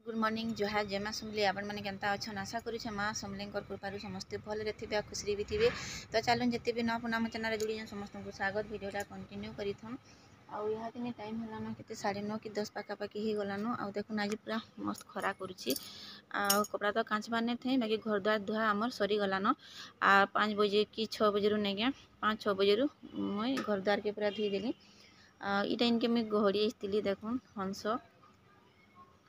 Good morning जोहार जय माँ समली आपण मैंने केंता अच्छन आशा करुचे माँ समली कृपार समस्ते भल थे खुशी भी थे। तो चलो जिते भी न पुना चैनल जुड़ी समस्त को स्वागत भिडियोटा कंटिन्यू करूँ। आउ यहाँ दिन टाइम है के 9:30 कि 10 पाखापाखि हो गलान। आउ देखुन आज पूरा मस्त खरा करुच्ची। कपड़ा तो कांचबार नहीं थे बाकी घर द्वार धुआ आमर सरी गलान। 5 बजे कि 6 बजे नहीं क्या 5-6 बजे मुई घर द्वार के पूरा धोईदेली। इटा इनके मुझे घड़ी देखुन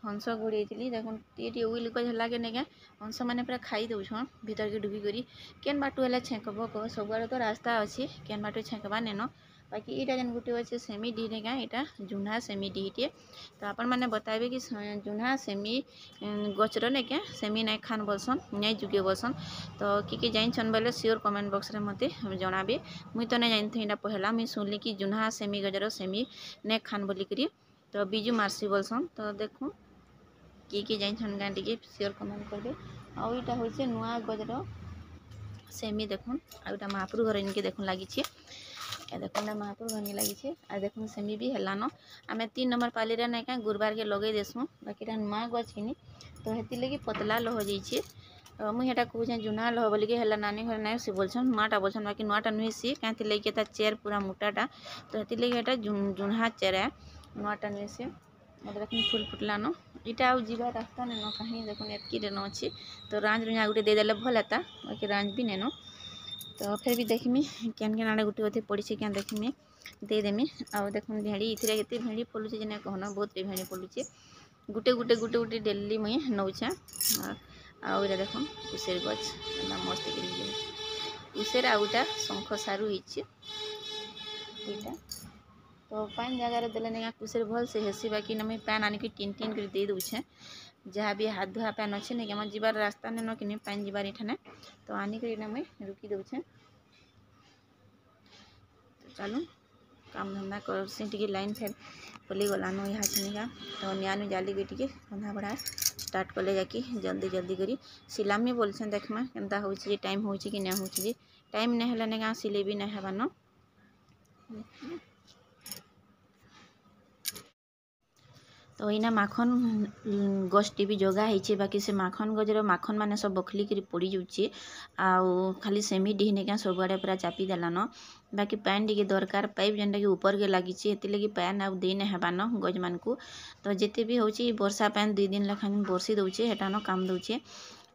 हंस घोड़ी देखुन टे उइल कला के नहीं हंस मैंने पूरा खाई दौन भीतर के डुबी करी केन बाटू है छेकब कह सबुआड़े तो रास्ता अच्छी केन बाटू छेकबा नेन। बाकी यहाँ जेन गोटे अच्छे सेमी डी ने क्या यहाँ जुन्हा सेमी डीटे। तो आपण मैंने बताइए कि जुन्हा सेमी गचर ने क्या सेमी नहीं खान बोलसन नहीं जुगे बोलसन। तो किए जाइन बोले सियोर कमेंट बॉक्स रे मते जनाबे। मुई तो नहीं जानती यहाँ पहला मुई सुनली कि जुन्हा सेमी गजर सेमी नहीं खान बोलिकी। तो बिजू मार्सी बोलसन। तो देखूँ किए जाइन गाँ टी सियोर कमेंट करदे। आउ यहाँ हूँ नुआ गजर सेमी देखुन आउटा महापुर घर इनके देखुन लगी देखुन महापुर घर लगी आ देखुन सेमी भी हेलान। आम 3 नंबर पाली रे नहीं क्या गुरुवार के लगे देसुँ बाकी नुआ गछ किनी तो हेती लगी पतला लह जाइए। मुझे कहूँ जुना लह बोलिकी है नानी घर ना सी बोलछन नुआटा बोलछन बाकी नुआटा नुहे सी कहीं लगे चेयर पूरा मोटाटा तो हेती लगी यहाँ जुन्हा चेयर है नुआटा नुहे सी। मतलब देखुन फुल फुटलान इटा आउ जीवा रास्ता नेन कहीं देखुन एतकी रेन अच्छी। तो रांझ रुझा गोटे देदेले भल हेता बाकी रांझ भी नेन। तो फिर भी देखमी केन केन आड़े गोटे पड़ी क्या देखमी देदेमी। आउ देखुन भेड़ी इतने के भेड़ी फलुचे जे कहना बहुत भेड़ी फलुचे गुटे गुटे गुटे गुटे डेली मुई नौचे। आउ इरा देखुन उसेर गछ मस्त उसेर आउटा शंख सारू होता। तो पान जगार देले नहीं कुसेर भल से हेसी बाकी ना मुई पैन आनिक टीन टीन कर दे दूचे जहाँ भी हाथ धुआ पैन अच्छे नहीं कि जीवार रास्ता नहीं कि पैन जीवार इठाने तो आनिक मुई रुकी दूचे। तो चलू काम धंदा कर टी लाइन फेर पली गलान यहाँ छिनिका। तो नियानु जाली भी टी रंधा बड़ा स्टार्ट कले जाकि जल्दी जल्दी करी सिलामी बोलछन देखमा केनता हो टाइम हो कि नहीं हो टाइम नहीं है नहीं सिले भी नहीं हेबान। तो इना माखन गछटी भी जगह है बाकी से माखन गजर माखन मैंने सब बखली कर पड़ जाऊँगी। आउ खाली सेमी डी ने क्या सबुआड़े पूरा चापी देलान बाकी पैन टी दरकार पाइप जेनटा कि ऊपर के लगी लगी पैन आउ दे नहीं हेबान गज मान को। तो जिते भी होची वर्षा पैन 2 दिन लखा बरसी दौचे हेटान काम दौचे।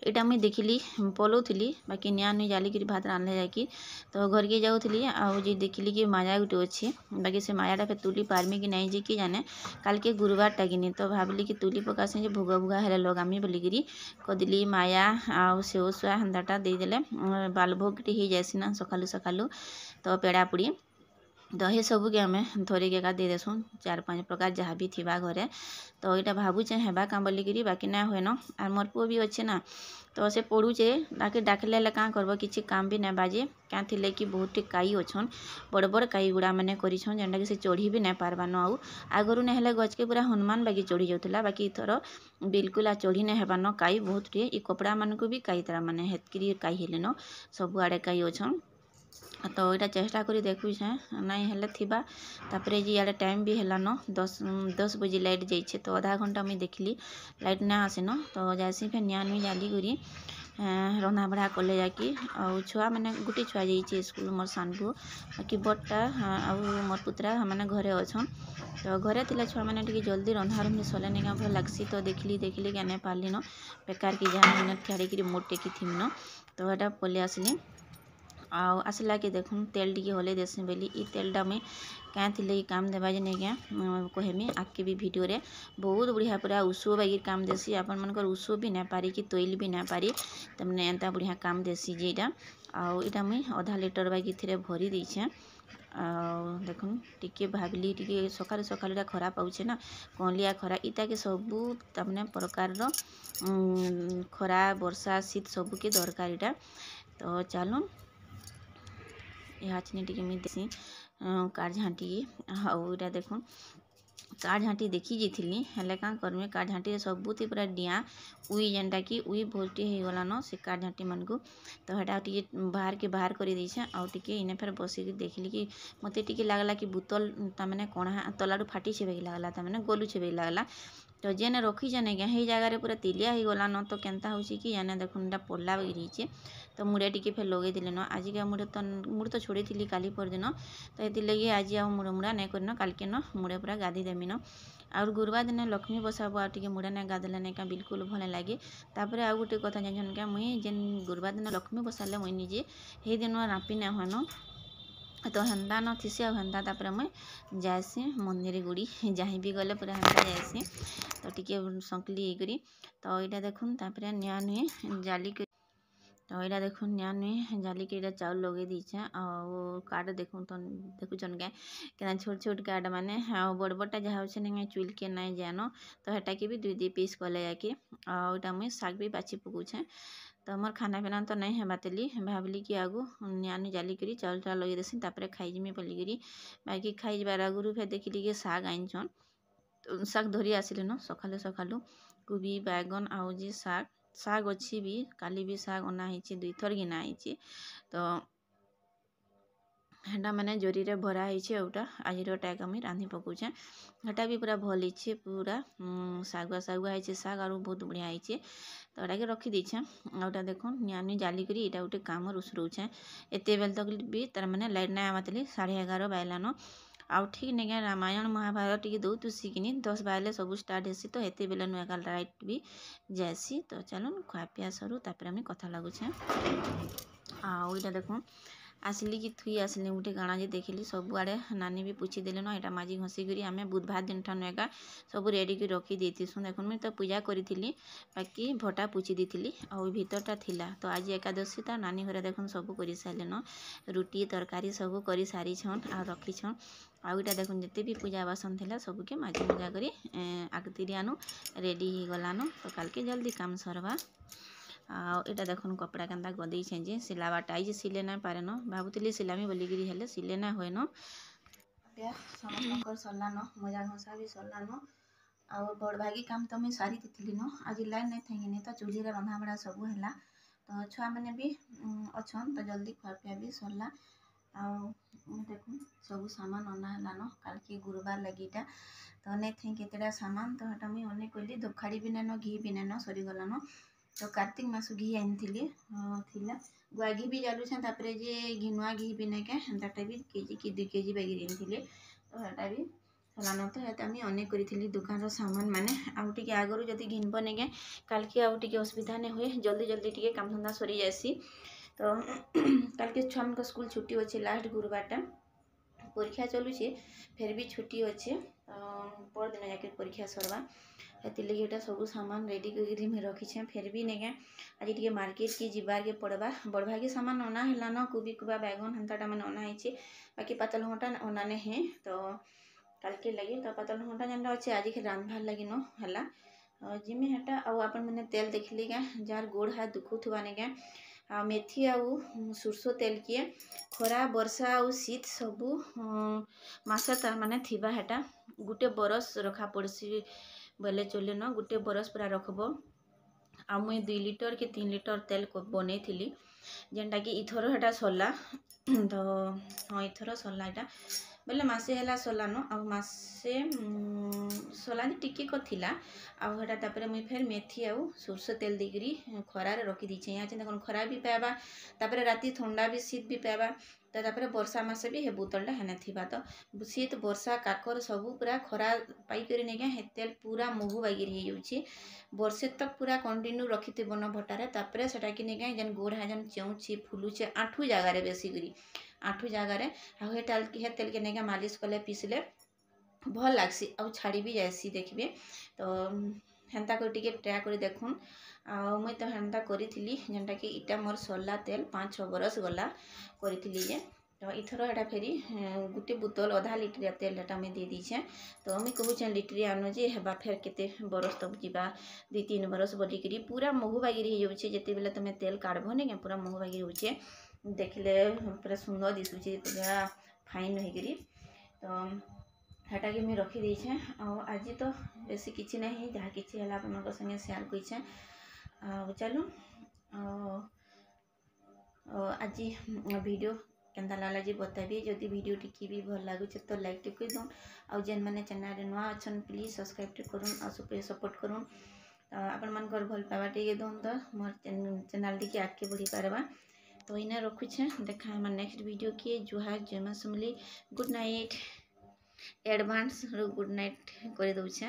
यहाँ मुझे देखिली पलाऊली बाकी निया नुई जालिक भात रांधले जाकि तो घर के जाऊँगी आउ जी देखिली कि माया गोटे अच्छी बाकी से मायाटा फिर तुली पार्मी कि नहीं जी कि जाने काल के गुरुवारटा कि तो भाविली कि तुली पकासी भोग भुगा हेल्ले लगामी बोलिकी कदली माया आउ सेव सुआ हेन्दाटा देदेले बाल भोगटी हो जासी ना सकालू सकालू। तो पेड़ा पुड़ी तो ये सब के आम थोड़ी के दे देसुँ 4-5 प्रकार जहाँ भी थी घरे। तो यहाँ भावुचे हेबा क्या बोलिकी बाकी ना हुए न आर मोर पुओ भी अच्छे ना तो से पढ़ुचे ताकि डाकिले क्या करब किसी काम भी ना बाजे क्या थिले कि बहुत काई अच्छन बड़ बड़ काई गुड़ा मैंने करिछन जेनटा कि से चढ़ी भी नहीं पारबान। आउ आगरू नहीं हेले गच के पूरा हनुमान बाकी चढ़ी जाऊला बाकी इथर बिल्कुल आ चढ़ी नहीं हेबान काई बहुत टे ई कपड़ा मान को भी काई तरह माने हेतकी काई हेले न सबुआड़े काई अच्छन। तो यहाँ चेष्टा करी देखुचे नहीं हेले थिबा तापरे जी यार टाइम भी हेलान 10 बजे लाइट जाइए तो आधा घंटा मुझे देखली लाइट ना आसेन। तो जैसी फिर निया नुई जाली करी रंधा बढ़ा कले जाकि आउ छुआ मैंने गोटे छुआ जाइए स्कूल मोर सान पु बाकी बड़टा आउ मोर पुतरा मैंने घरे अच्छन। तो घरे थिला छुआ मैंने जल्दी रंधा रंधि सले नहीं भल लगसी तो देखली क्या नहीं पारली न बेकार कि जहाँ मिनट छाड़ी मोटे की थी न तो यहाँ पलि आसली। आउ आसला के देखुन तेल टी हले देसी बोली ई तेलटा मुई क्या थी काम देवा जे नहीं क्या कहमी आगे भी भिडियो रे बहुत बढ़िया पूरा उषो बागी काम देसी आपण मनकर उषो भी ना पारी कि तैल भी ना पारी तमने एंता बढ़िया काम देसी जेटा। आउ इटा मुई आधा लीटर बागी थी भरी देछे। देखुन टिके भाविली टिके सकाल सकाल खरा पाऊे ना कलिया खरा इटा के सबू तमने प्रकार खरा वर्षा शीत सबू के दरकार इटा। तो चलो यहाँ टी देसी कार झाँटी आउ इटा देखुन कार झाँटी देखी जाइली हेल्ले क्या करमी कार झाँटी सबुति पूरा डिया उई जेनटा कि उई भोटी हो गलान से कार झाँटी मन को। तो हेटा टी बाहर कर देछे आउ टिके इने फेर बसिक देखली कि मते टिके लागला कि बोतल तमाने कणा तलाडू फाटी छे बेगी लागला तमाने गोलू छे बेगी लागला। तो जेन रखीचे ना हे जगार पूरा तिलिया हो गलान तो केन्ता हो कि जाने देखुन एटा पड़ला रही तो मुड़े टी फेर लगे दिलेन आज का मुड़ तो छोड़ी थी काली परदिन तो ये लगे आज आ मुड़ मुड़ा नहीं करन काल के न मुड़े पूरा गाधी देमीन और गुरुवार दिन लक्ष्मी बसाबो आ मुड़ा नहीं गाधले नहीं क्या बिल्कुल भल लगे तापर आ गोटे कथा जानछन क्या मुई जेन गुरुवार दिन लक्ष्मी बसाले मुई निजे हे दिन रापी नहीं हुएन तो हेन्ता न थीसी आ हेन्ता तापर मुई जाएसी मंदिर गुड़ी जहीं भी गले पूरा हेन्ता जाएसी तो टिके संकली करी तो यहाँ देखुन तापर निआ नुए जाली तो यहाँ देखुन निआ नुए जाली के इटा चाउल लगे दीछे और काट देखुन तो देखुन क्या छोट छोट काट माने बड़ बड़टा जहाँ अच्छे ना चुल के नहीं जान तो हेटा के भी दुई दुई पीस कले जाके आटा मुई शाग भी बाछी पकाऊे तो मोर खाना पीना तो नहीं है बातेली भाविली कि आगु निआनु जाली करी चाउल टा लगे देसी तापर खाईजिमी बोलिकी बाकी खाइबार आगु फिर देखिली कि शाग आईछन तो शाग धरी आसिले न सकालू सकालू कोबी बैगन आउ जी शाग अच्छी भी काली भी शाग अना ही दुई थर गिना ही तो हेटा मैंने जोरी रे भरा होटा आज टाइम मुझे रांधि पकाऊे हेटा भी पूरा भल ही पूरा सागुआ सागुआ है शाग और बहुत बढ़िया है तो यहाँ के रखी दीछे आउटा देखो निआनी जाली करी यहाँ गोटे काम रुसरोचे एत बेल तक भी तार मैंने लाइट नहीं आवाली 11:30 बाजलान आउ ठीक नहीं रामायण महाभारत टी दौतुसिकिनी 10 बाजले सब स्टार्ट हेसी तो एत बेले नुआ लाइट भी जासी तो चलो खुआ पिया सरू तापर आम कथा लगुचे आईटा देखो आसिली कि थुई आसिली गोटे काଣା जे देखिली सबुआड़े नानी भी पूछी देले न एटा माजी घसी करी आमे बुधवार दिन ठानु एका सब रेडी कर रखी देतीसुँ देखुन मुई तो पूजा करी बाकी भटा पूछी देती और भीतरटा थिला तो आज एकादशी तो नानी घरे देखुन सब कर सारे रुटी तरकारी सब कर सारी आ रखीछन आईटा देखुन जिते भी पूजा बासन थिला सबके माजी मुजा करी आगतिरी आनु रेडी हो गलान तो काल के जल्दी काम सरवा आटा देखुन कपड़ा केन्ता गदे जे सिलावाटा आई सिले ना पारे न भावुली सिलामी बोलिकी हेले सिले ना हुए न समस्त सरलान मजा घसा भी सरलान आ बड़ भागी काम तो मुझे सारी थी न आज लाइन नहीं थी तो चूल्ही रंधा बड़ा सब है तो छुआ मैंने भी अच्छन तो जल्दी खुआपिया भी सरला देखुन सब सामान अना है न काल के गुरुवार लगे तो नहीं थी केतेटा सामान तो हटा मुझे अनेक कहली धूपखाड़ी भी नैन घी भी नैन सरीगलान तो कार्तिक मास घी आनी गुआ घी भी जालुछे तापर जे घिनुआ घी भी नहीं क्या भी केजी कि 2 केजी बैग आनी तो हेटा भी सलान तो ये आम अनेक करी दुकान सामान माने आउ टे आगु जब घिनब नहीं क्या काल के आउ टे असुविधा नहीं हुए जल्दी जल्दी टे काम धंदा सरी जासी तो काल के छुआ स्कूल छुट्टी अच्छे लास्ट गुरुवार परीक्षा चलुचे फिर भी छुट्टी अच्छे पर दिन जाके परीक्षा सरवा हेती लगे ये सब सामान रेडी कर रखीछे फिर भी नहीं आज टे मार्केट की जीवार के पड़वा बड़ भागी सामान अना है न कोबी कुबा बैगन हेन्ता मैंने अना है बाकी पातल घंटा अना नहीं है तो काल के लगे तो पातल घंटा जेनटा अच्छे आज खेल रांधबार लगे न है जिमी हेटा आपण मैंने तेल देखली क्या जार गोड़ हाथ दुखुवा नहीं क्या आ मेथी आउ सुरसो तेल किए खरा वर्षा आउ शीत सबू मस तार माने थिबा हेटा गुटे बरस रखा पड़सी बोले चले न गुटे बरस पूरा रखब आ मुई 2 लीटर कि 3 लीटर तेल बनई थी जेनटा कि इथर हेटा सरला तो हाँ इथर सरला एटा बोले मसे है सरलान आसे सरलानी टिके कथिला आटा तापर मुई फिर मेथी आउ सोरष तेल देकरी खरार रखी दीचे यहाँ देखो खरा भी पाइबा तापर राति ठंडा भी शीत भी पाइबा तो तापर वर्षा मासे भी हे बोतलटा हेने थिबा तो शीत वर्षा काकर सबू पूरा खरा पाइकर नहीं क्या तेल पूरा मुहु बागिर हो जाऊँगी वर्षे तक पूरा कंटिन्यू रखी न भटारे तापर सेटा कि नहीं क्या जेन गोड़ जेन चौची फुलुचे आठू जगार बेसी करी आठू जगार हे तेल के नहीं मालिश कले पीसले भल लगसी आ छाड़ी भी जासी देखिए तो हेन्ता कर टिके ट्राए कर देखुन मुई तो हेन्ता करी जेनटा कि इटा मोर सरला तेल 5-6 बरस गला करी जे तो इथर एटा फेरी गोटे बोतल आधा लिटर तेल एटा मुई दे दीछे तो मुई कहूँ लिटरे आनु जे हेबा फेर केते बरस तक जीवा 2-3 बरस बोलिकी पूरा महु बागिर हो जाऊे जिते बेले तुम तेल काढ़ब नहीं पूरा महु बागिर होचे देखले पूरा सुंदर दिशुचे पूरा फाइन होकर तो हेटा कि मुई रखी देछे आज तो बेसी किसी नहीं जहाँ किसी है आप संगे शेयर करें चलो आज वीडियो केन्ता लागला जे बताबी जदि वीडियो टिके भी भल लागुचे तो लाइक टिके दउन आ जेन माने चैनल रे नुआ अछन प्लीज सब्सक्राइब करूँ आ सपोर्ट करूँ आपण मानकर भल पावा टिके दउन तो मोर चैनल टिके आगे बढ़ी पारबा तो इना रखुछे देखा हम नेक्स्ट वीडियो के जुहार जमा सुमली good night advance good night कर दउछे।